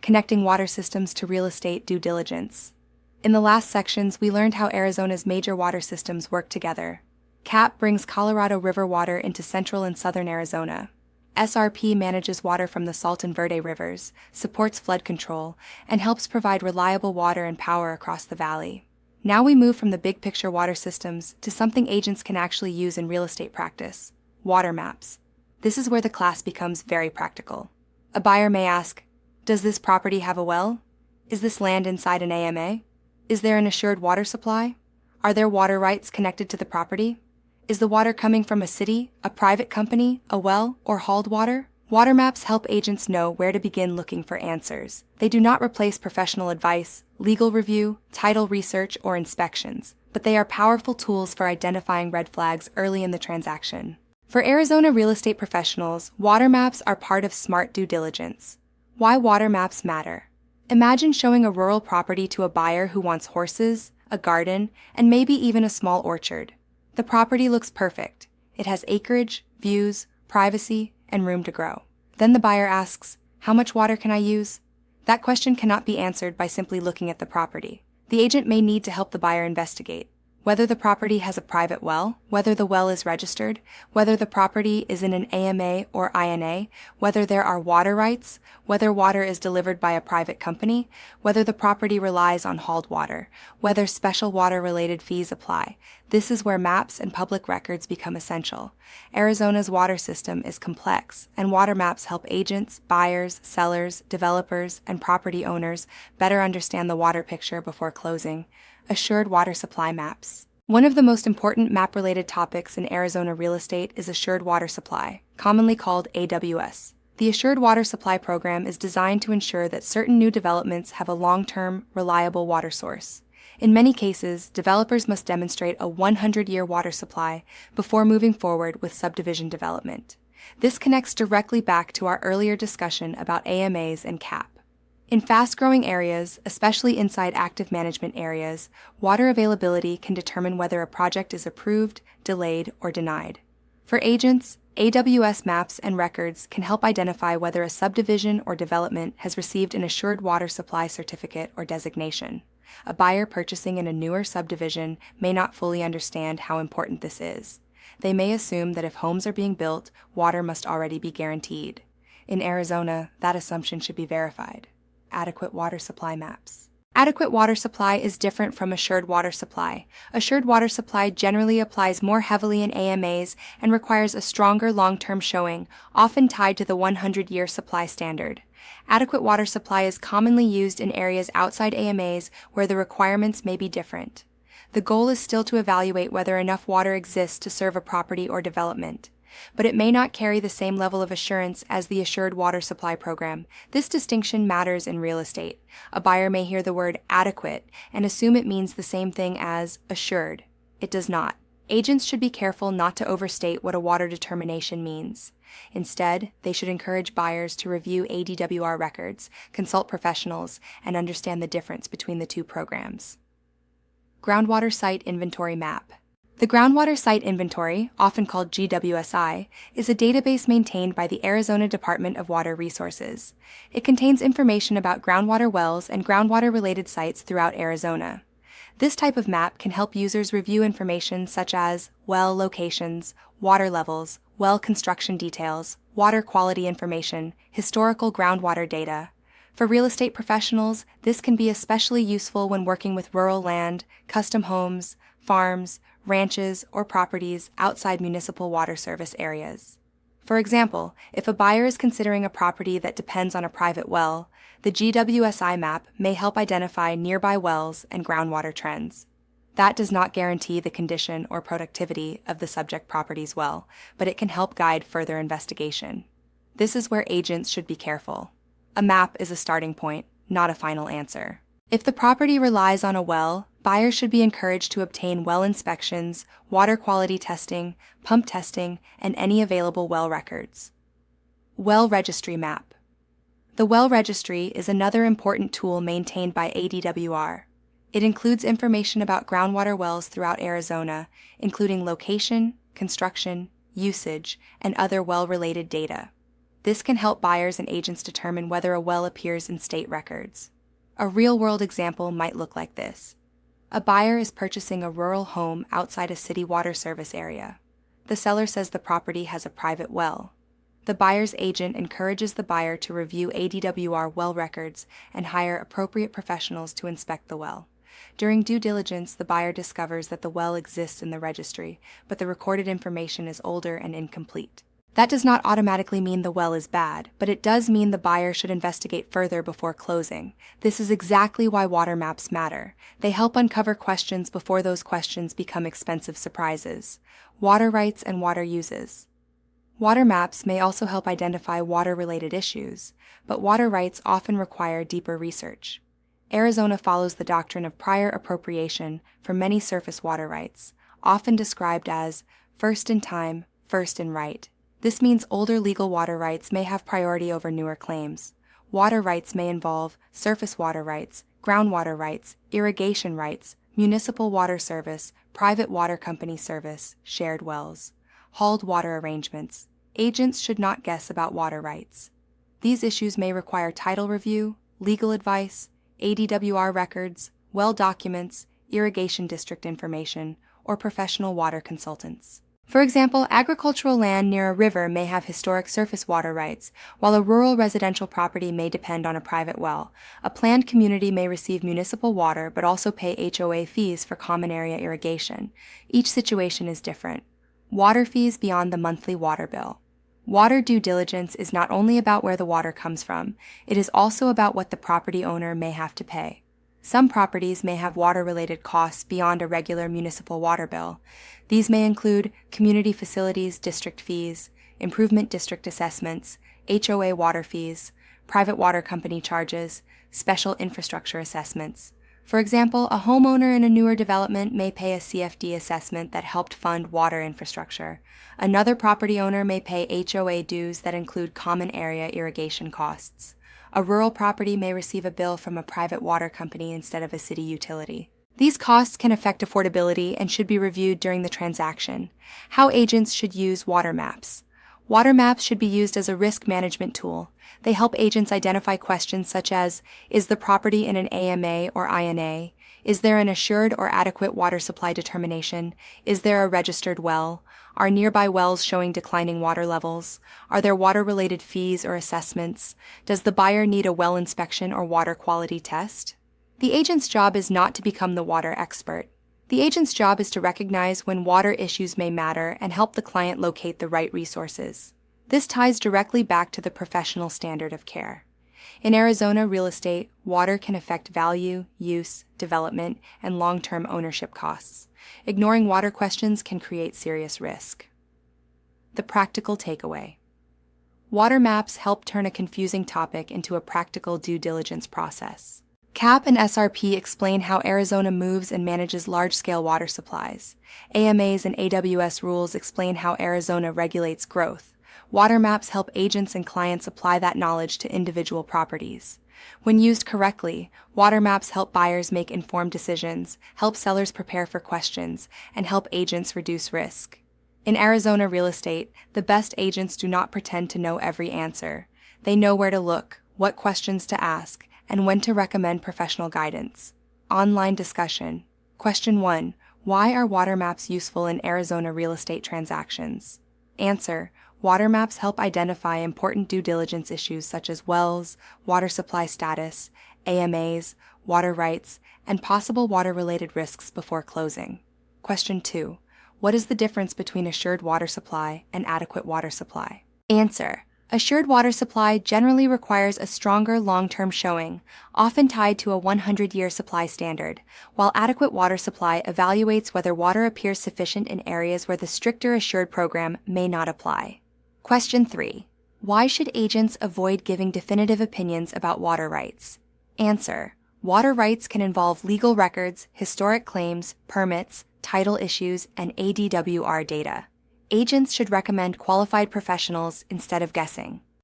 connecting water systems to real estate due diligence. In the last sections, we learned how Arizona's major water systems work together. CAP brings Colorado River water into central and southern Arizona. SRP manages water from the Salt and Verde rivers, supports flood control, and helps provide reliable water and power across the valley. Now we move from the big picture water systems to something agents can actually use in real estate practice: water maps. This is where the class becomes very practical. A buyer may ask, does this property have a well? Is this land inside an AMA? Is there an assured water supply? Are there water rights connected to the property? Is the water coming from a city, a private company, a well, or hauled water? Water maps help agents know where to begin looking for answers. They do not replace professional advice, legal review, title research, or inspections, but they are powerful tools for identifying red flags early in the transaction. For Arizona real estate professionals, water maps are part of smart due diligence. Why water maps matter. Imagine showing a rural property to a buyer who wants horses, a garden, and maybe even a small orchard. The property looks perfect. It has acreage, views, privacy, and room to grow. Then the buyer asks, how much water can I use? That question cannot be answered by simply looking at the property. The agent may need to help the buyer investigate whether the property has a private well, whether the well is registered, whether the property is in an AMA or INA, whether there are water rights, whether water is delivered by a private company, whether the property relies on hauled water, whether special water-related fees apply. This is where maps and public records become essential. Arizona's water system is complex, and water maps help agents, buyers, sellers, developers, and property owners better understand the water picture before closing. Assured water supply maps. One of the most important map-related topics in Arizona real estate is assured water supply, commonly called AWS. The Assured Water Supply Program is designed to ensure that certain new developments have a long-term, reliable water source. In many cases, developers must demonstrate a 100-year water supply before moving forward with subdivision development. This connects directly back to our earlier discussion about AMAs and CAP. In fast-growing areas, especially inside active management areas, water availability can determine whether a project is approved, delayed, or denied. For agents, AWS maps and records can help identify whether a subdivision or development has received an Assured Water Supply certificate or designation. A buyer purchasing in a newer subdivision may not fully understand how important this is. They may assume that if homes are being built, water must already be guaranteed. In Arizona, that assumption should be verified. Adequate water supply maps. Adequate water supply is different from assured water supply. Assured water supply generally applies more heavily in AMAs and requires a stronger long-term showing, often tied to the 100-year supply standard. Adequate water supply is commonly used in areas outside AMAs where the requirements may be different. The goal is still to evaluate whether enough water exists to serve a property or development, but it may not carry the same level of assurance as the Assured Water Supply Program. This distinction matters in real estate. A buyer may hear the word adequate and assume it means the same thing as assured. It does not. Agents should be careful not to overstate what a water determination means. Instead, they should encourage buyers to review ADWR records, consult professionals, and understand the difference between the two programs. Groundwater Site Inventory Map. The Groundwater Site Inventory, often called GWSI, is a database maintained by the Arizona Department of Water Resources. It contains information about groundwater wells and groundwater-related sites throughout Arizona. This type of map can help users review information such as well locations, water levels, well construction details, water quality information, historical groundwater data. For real estate professionals, this can be especially useful when working with rural land, custom homes, farms, ranches, or properties outside municipal water service areas. For example, if a buyer is considering a property that depends on a private well, the GWSI map may help identify nearby wells and groundwater trends. That does not guarantee the condition or productivity of the subject property's well, but it can help guide further investigation. This is where agents should be careful. A map is a starting point, not a final answer. If the property relies on a well, buyers should be encouraged to obtain well inspections, water quality testing, pump testing, and any available well records. Well Registry Map. The Well Registry is another important tool maintained by ADWR. It includes information about groundwater wells throughout Arizona, including location, construction, usage, and other well-related data. This can help buyers and agents determine whether a well appears in state records. A real-world example might look like this. A buyer is purchasing a rural home outside a city water service area. The seller says the property has a private well. The buyer's agent encourages the buyer to review ADWR well records and hire appropriate professionals to inspect the well. During due diligence, the buyer discovers that the well exists in the registry, but the recorded information is older and incomplete. That does not automatically mean the well is bad, but it does mean the buyer should investigate further before closing. This is exactly why water maps matter. They help uncover questions before those questions become expensive surprises. Water rights and water uses. Water maps may also help identify water-related issues, but water rights often require deeper research. Arizona follows the doctrine of prior appropriation for many surface water rights, often described as first in time, first in right. This means older legal water rights may have priority over newer claims. Water rights may involve surface water rights, groundwater rights, irrigation rights, municipal water service, private water company service, shared wells, hauled water arrangements. Agents should not guess about water rights. These issues may require title review, legal advice, ADWR records, well documents, irrigation district information, or professional water consultants. For example, agricultural land near a river may have historic surface water rights, while a rural residential property may depend on a private well. A planned community may receive municipal water but also pay HOA fees for common area irrigation. Each situation is different. Water fees beyond the monthly water bill. Water due diligence is not only about where the water comes from, it is also about what the property owner may have to pay. Some properties may have water-related costs beyond a regular municipal water bill. These may include community facilities district fees, improvement district assessments, HOA water fees, private water company charges, special infrastructure assessments. For example, a homeowner in a newer development may pay a CFD assessment that helped fund water infrastructure. Another property owner may pay HOA dues that include common area irrigation costs. A rural property may receive a bill from a private water company instead of a city utility. These costs can affect affordability and should be reviewed during the transaction. How agents should use water maps. Water maps should be used as a risk management tool. They help agents identify questions such as, is the property in an AMA or INA? Is there an assured or adequate water supply determination? Is there a registered well? Are nearby wells showing declining water levels? Are there water-related fees or assessments? Does the buyer need a well inspection or water quality test? The agent's job is not to become the water expert. The agent's job is to recognize when water issues may matter and help the client locate the right resources. This ties directly back to the professional standard of care. In Arizona real estate, water can affect value, use, development, and long-term ownership costs. Ignoring water questions can create serious risk. The practical takeaway. Water maps help turn a confusing topic into a practical due diligence process. CAP and SRP explain how Arizona moves and manages large-scale water supplies. AMAs and AWS rules explain how Arizona regulates growth. Water maps help agents and clients apply that knowledge to individual properties. When used correctly, water maps help buyers make informed decisions, help sellers prepare for questions, and help agents reduce risk. In Arizona real estate, the best agents do not pretend to know every answer. They know where to look, what questions to ask, and when to recommend professional guidance. Online discussion. Question 1. Why are water maps useful in Arizona real estate transactions? Answer. Water maps help identify important due diligence issues such as wells, water supply status, AMAs, water rights, and possible water-related risks before closing. Question 2. What is the difference between assured water supply and adequate water supply? Answer. Assured water supply generally requires a stronger long-term showing, often tied to a 100-year supply standard, while adequate water supply evaluates whether water appears sufficient in areas where the stricter assured program may not apply. Question 3. Why should agents avoid giving definitive opinions about water rights? Answer. Water rights can involve legal records, historic claims, permits, title issues, and ADWR data. Agents should recommend qualified professionals instead of guessing.